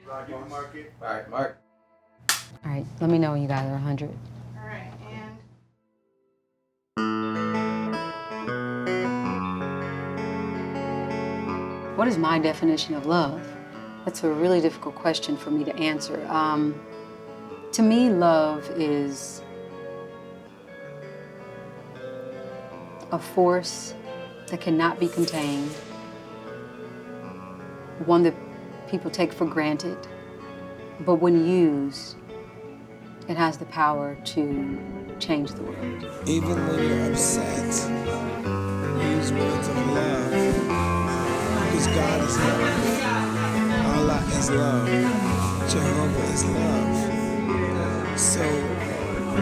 Roger, mark it. All right, mark. All right, let me know when you guys are 100. All right, and What is my definition of love? That's a really difficult question for me to answer. To me, love is a force that cannot be contained, one that people take for granted, but when used, it has the power to change the world. Even when you're upset, use words of love. Because God is love. Allah is love. Jehovah is love. So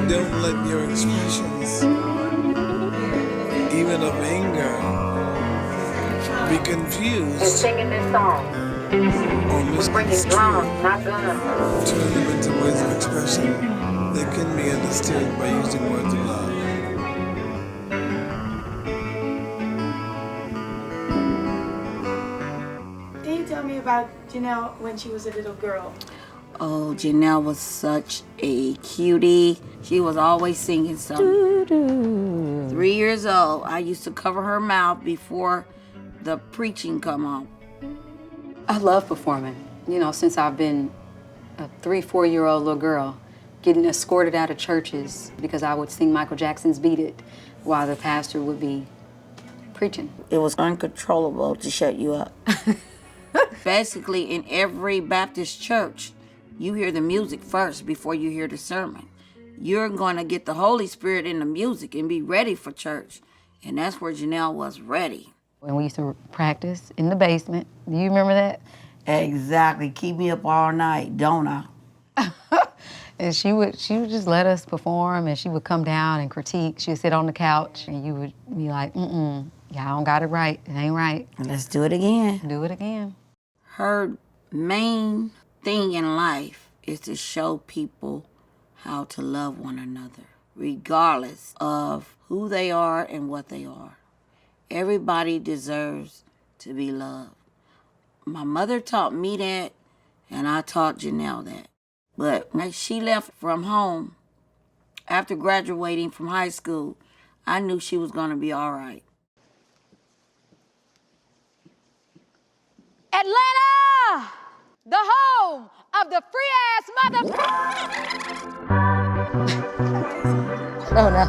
don't let your expressions, even of anger, be confused and singing this song. or Bringing misconstrued. drums, not guns. Turn them into ways of expression that can be understood by using words of love. can you tell me about Janelle when she was a little girl? Oh, Janelle was such a cutie. She was always singing something. 3 years old, I used to cover her mouth before the preaching come on. I love performing. You know, since I've been a 3-4-year-old little girl, getting escorted out of churches because I would sing Michael Jackson's Beat It while the pastor would be preaching. It was uncontrollable to shut you up. Basically, in every Baptist church, you hear the music first before you hear the sermon. You're going to get the Holy Spirit in the music and be ready for church. And that's where Janelle was ready. And we used to practice in the basement. Do you remember that? Exactly. Keep me up all night, don't I? And she would just let us perform, and she would come down and critique. She would sit on the couch, and you would be like, y'all don't got it right. It ain't right. Let's do it again. Do it again. Her main thing in life is to show people how to love one another, regardless of who they are and what they are. Everybody deserves to be loved. My mother taught me that, and I taught Janelle that. But when she left from home, after graduating from high school, I knew she was going to be all right. Atlanta, the home of the free-ass mother... Oh, no.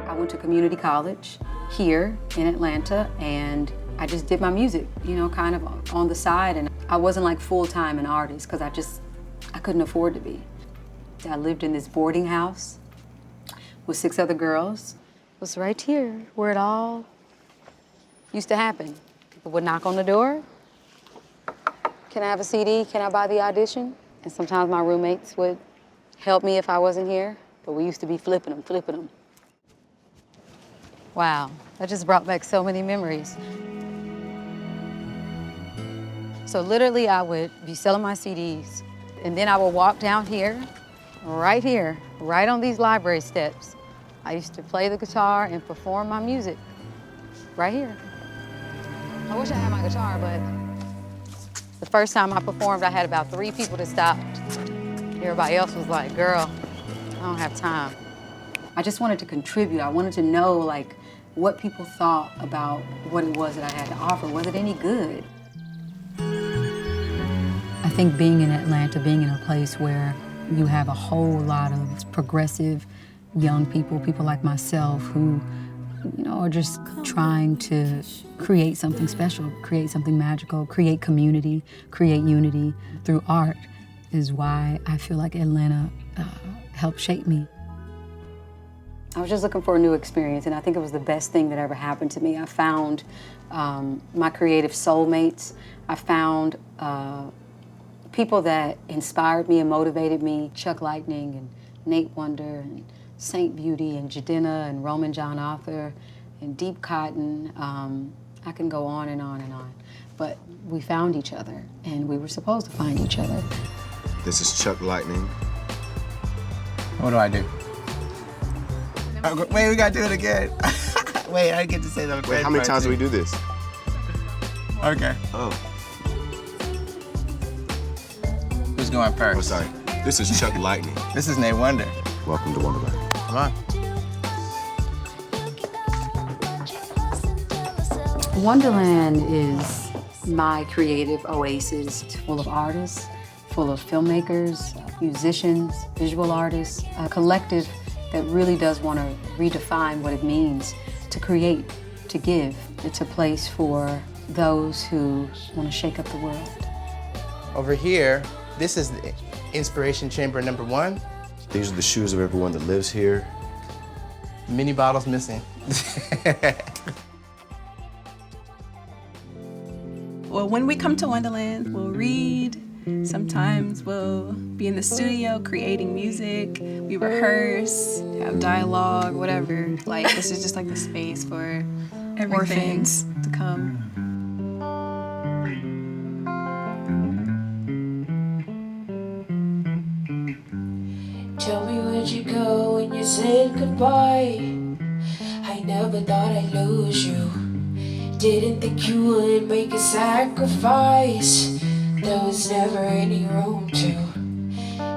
I went to community college here in Atlanta, and I just did my music, you know, kind of on the side. And I wasn't like full-time an artist because I couldn't afford to be. I lived in this boarding house with 6 other girls. It was right here where it all used to happen. People would knock on the door. Can I have a CD? Can I buy the audition? And sometimes my roommates would help me if I wasn't here, but we used to be flipping them. Wow, that just brought back so many memories. So literally I would be selling my CDs, and then I would walk down here, right on these library steps. I used to play the guitar and perform my music right here. I wish I had my guitar, but the first time I performed, I had about 3 people that stopped. Everybody else was like, girl, I don't have time. I just wanted to contribute. I wanted to know, like, what people thought about what it was that I had to offer. Was it any good? I think being in Atlanta, being in a place where you have a whole lot of progressive young people like myself who, you know, are just trying to create something special, create something magical, create community, create unity through art is why I feel like Atlanta helped shape me. I was just looking for a new experience, and I think it was the best thing that ever happened to me. I found my creative soulmates. I found people that inspired me and motivated me, Chuck Lightning and Nate Wonder and Saint Beauty and Jadena and Roman John Arthur and Deep Cotton. I can go on and on and on. But we found each other, and we were supposed to find each other. This is Chuck Lightning. What do I do? Wait, we gotta do it again. Wait, I get to say that. Wait, how many times do we do this? Okay. Oh. Who's going first? Oh, sorry. This is Chuck Lightning. This is Nate Wonder. Welcome to Wonderland. Come on. Wonderland is my creative oasis. It's full of artists, full of filmmakers, musicians, visual artists, a collective that really does want to redefine what it means to create, to give. It's a place for those who want to shake up the world. Over here, this is the inspiration chamber number 1. These are the shoes of everyone that lives here. Mini bottles missing. Well, when we come to Wonderland, we'll read. Sometimes we'll be in the studio creating music. We rehearse, have dialogue, whatever. Like, this is just like the space for orphans to come. Tell me where'd you go when you said goodbye? I never thought I'd lose you. Didn't think you would make a sacrifice. There was never any room to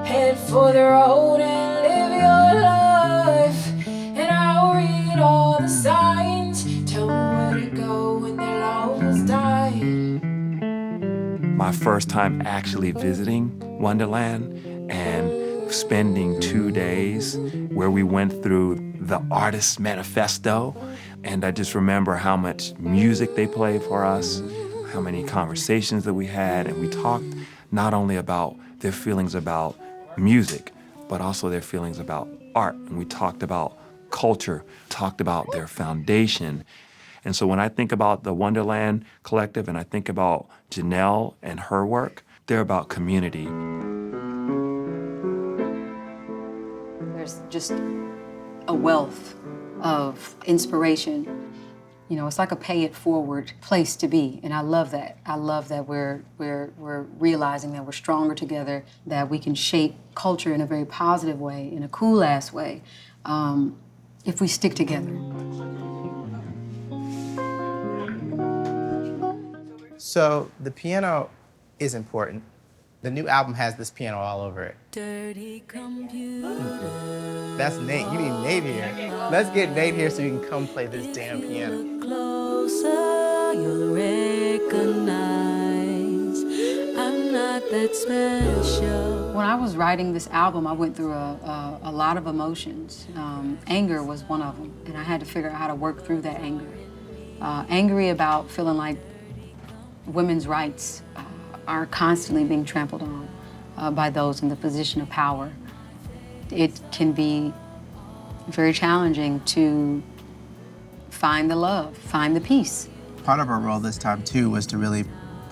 head for the road and live your life. And I'll read all the signs. Tell me where to go when the love was died. My first time actually visiting Wonderland and spending 2 days where we went through the artist's manifesto. And I just remember how much music they played for us, how many conversations that we had, and we talked not only about their feelings about music, but also their feelings about art. And we talked about culture, talked about their foundation. And so when I think about the Wonderland Collective and I think about Janelle and her work, they're about community. There's just a wealth of inspiration. You know, it's like a pay it forward place to be, and I love that. I love that we're realizing that we're stronger together, that we can shape culture in a very positive way, in a cool ass way, if we stick together. So the piano is important. The new album has this piano all over it. Dirty computer. That's Nate. You need Nate here. Let's get Nate here so you can come play this damn piano. Closer, you'll recognize I'm not that special. When I was writing this album, I went through a lot of emotions. Anger was one of them, and I had to figure out how to work through that anger. Angry about feeling like women's rights are constantly being trampled on by those in the position of power. It can be very challenging to find the love, find the peace. Part of our role this time, too, was to really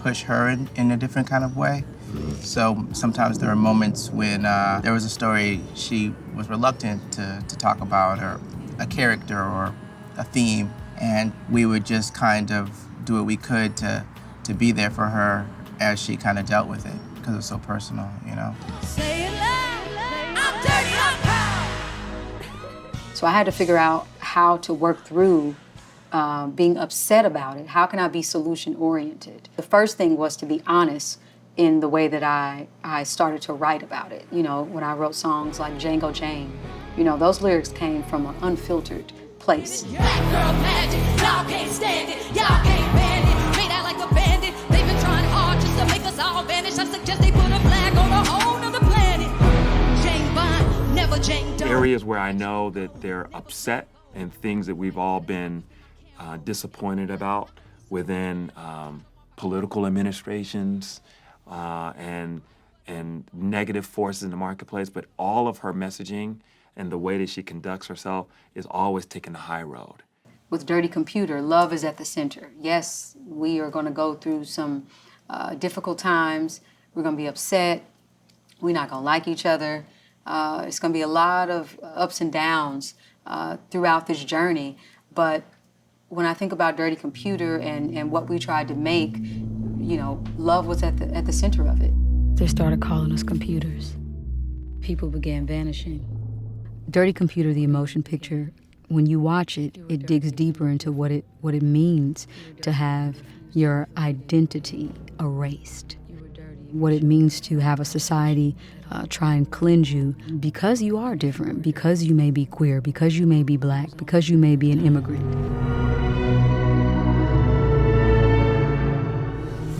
push her in a different kind of way. So sometimes there are moments when there was a story she was reluctant to talk about, or a character or a theme, and we would just kind of do what we could to be there for her as she kind of dealt with it, because it was so personal, you know? Say it loud, I'm dirty, I'm proud. So I had to figure out how to work through being upset about it. How can I be solution-oriented? The first thing was to be honest in the way that I started to write about it. You know, when I wrote songs like Django Jane, you know, those lyrics came from an unfiltered place. Black girl magic, y'all can't stand it, y'all can't band it. Made out like a bandit, they've been trying hard just to make us all vanish. I suggest they put a flag on a whole nother planet. Jane Bond, never Jane Doe. Areas where I know that they're upset and things that we've all been disappointed about within political administrations and negative forces in the marketplace, but all of her messaging and the way that she conducts herself is always taking the high road. With Dirty Computer, love is at the center. Yes, we are going to go through some difficult times. We're going to be upset. We're not going to like each other. It's going to be a lot of ups and downs throughout this journey. But when I think about Dirty Computer and what we tried to make, you know, love was at the center of it. They started calling us computers. People began vanishing. Dirty Computer, the emotion picture, when you watch it, it digs deeper into what it means to have your identity erased. What it means to have a society try and cleanse you because you are different, because you may be queer, because you may be black, because you may be an immigrant.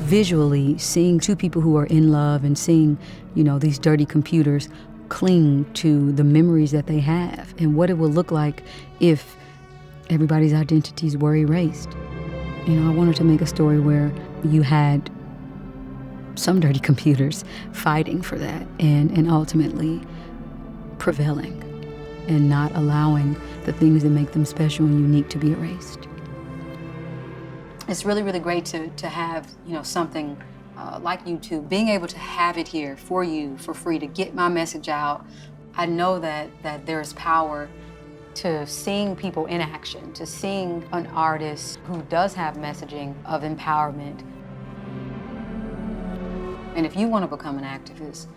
Visually, seeing two people who are in love and seeing, these dirty computers cling to the memories that they have and what it will look like if everybody's identities were erased. I wanted to make a story where you had some dirty computers fighting for that and ultimately prevailing and not allowing the things that make them special and unique to be erased. It's really, really great to have, something like YouTube, being able to have it here for you for free, to get my message out. I know that there's power to seeing people in action, to seeing an artist who does have messaging of empowerment. And if you want to become an activist,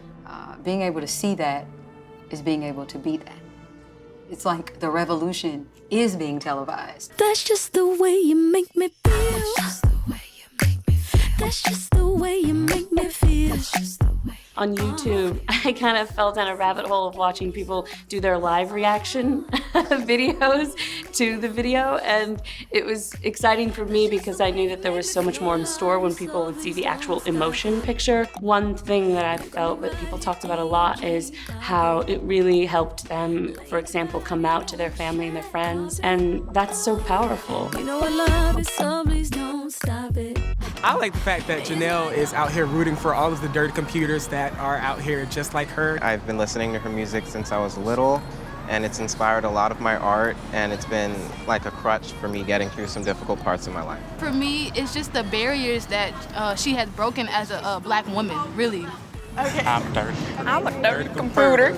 being able to see that is being able to be that. It's like the revolution is being televised. That's just the way you make me feel. That's just the way you make me feel. On YouTube, I kind of fell down a rabbit hole of watching people do their live reaction videos to the video, and it was exciting for me because I knew that there was so much more in store when people would see the actual emotion picture. One thing that I felt that people talked about a lot is how it really helped them, for example, come out to their family and their friends, and that's so powerful. You know I love it, so please don't stop it. I like the fact that Janelle is out here rooting for all of the dirty computers that are out here just like her. I've been listening to her music since I was little, and it's inspired a lot of my art, and it's been like a crutch for me getting through some difficult parts of my life. For me, it's just the barriers that she has broken as a black woman, really. Okay. I'm dirty. I'm a dirty computer.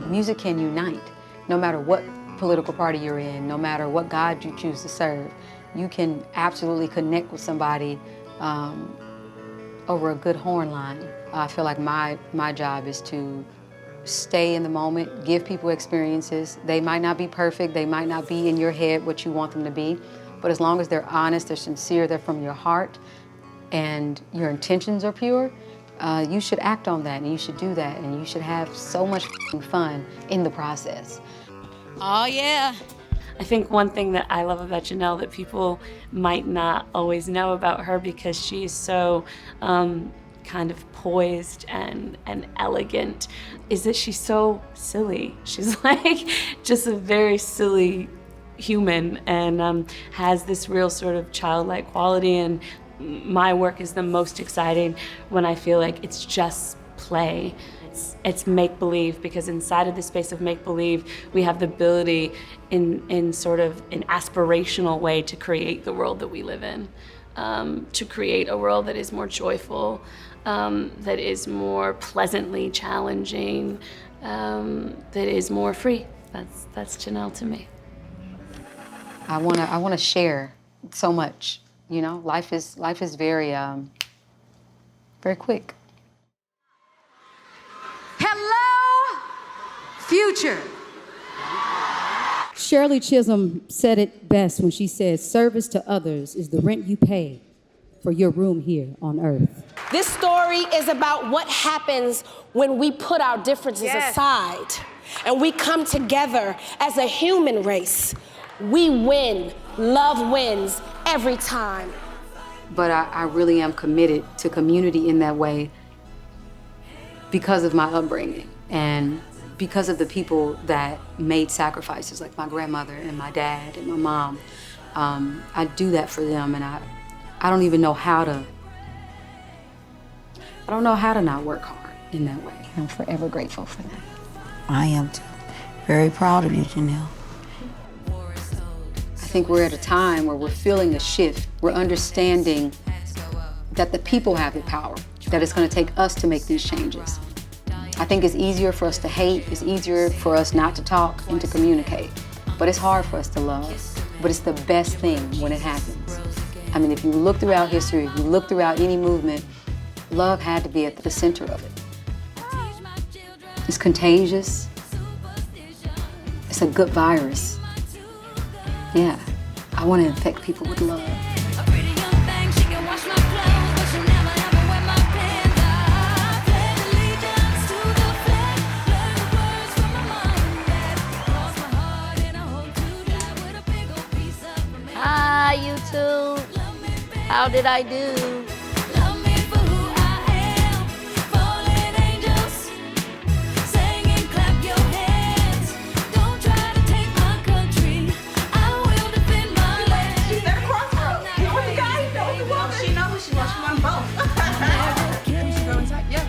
Music can unite, no matter what political party you're in, no matter what God you choose to serve. You can absolutely connect with somebody over a good horn line. I feel like my job is to stay in the moment, give people experiences. They might not be perfect, they might not be in your head what you want them to be, but as long as they're honest, they're sincere, they're from your heart, and your intentions are pure, you should act on that, and you should do that, and you should have so much fun in the process. Oh yeah. I think one thing that I love about Janelle that people might not always know about her, because she's so kind of poised and elegant, is that she's so silly. She's like just a very silly human, and has this real sort of childlike quality, and my work is the most exciting when I feel like it's just play. It's make-believe, because inside of the space of make-believe, we have the ability in sort of an aspirational way to create the world that we live in, to create a world that is more joyful, that is more pleasantly challenging, that is more free. That's Janelle to me. I wanna share so much. Life is very very quick. Hello, future. Shirley Chisholm said it best when she said, "Service to others is the rent you pay for your room here on earth." This story is about what happens when we put our differences aside and we come together as a human race. We win. Love wins every time. But I really am committed to community in that way because of my upbringing and because of the people that made sacrifices, like my grandmother and my dad and my mom. I do that for them, and I don't even know how to, not work hard in that way. I'm forever grateful for that. I am too. Very proud of you, Janelle. I think we're at a time where we're feeling a shift. We're understanding that the people have the power, that it's going to take us to make these changes. I think it's easier for us to hate, it's easier for us not to talk and to communicate, but it's hard for us to love. But it's the best thing when it happens. I mean, if you look throughout history, if you look throughout any movement, love had to be at the center of it. It's contagious, a good virus. Yeah, I want to infect people with love. Hi, YouTube. How did I do?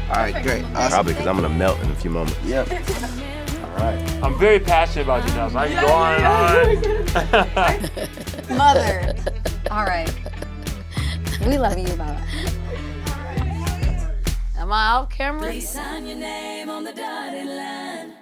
All right, great. Awesome. Probably because I'm gonna melt in a few moments. Yep. All right. I'm very passionate about Janelle, so I can go on and on. Mother. All right. We love you, Mom. Am I off camera? Please sign your name on the dotted line.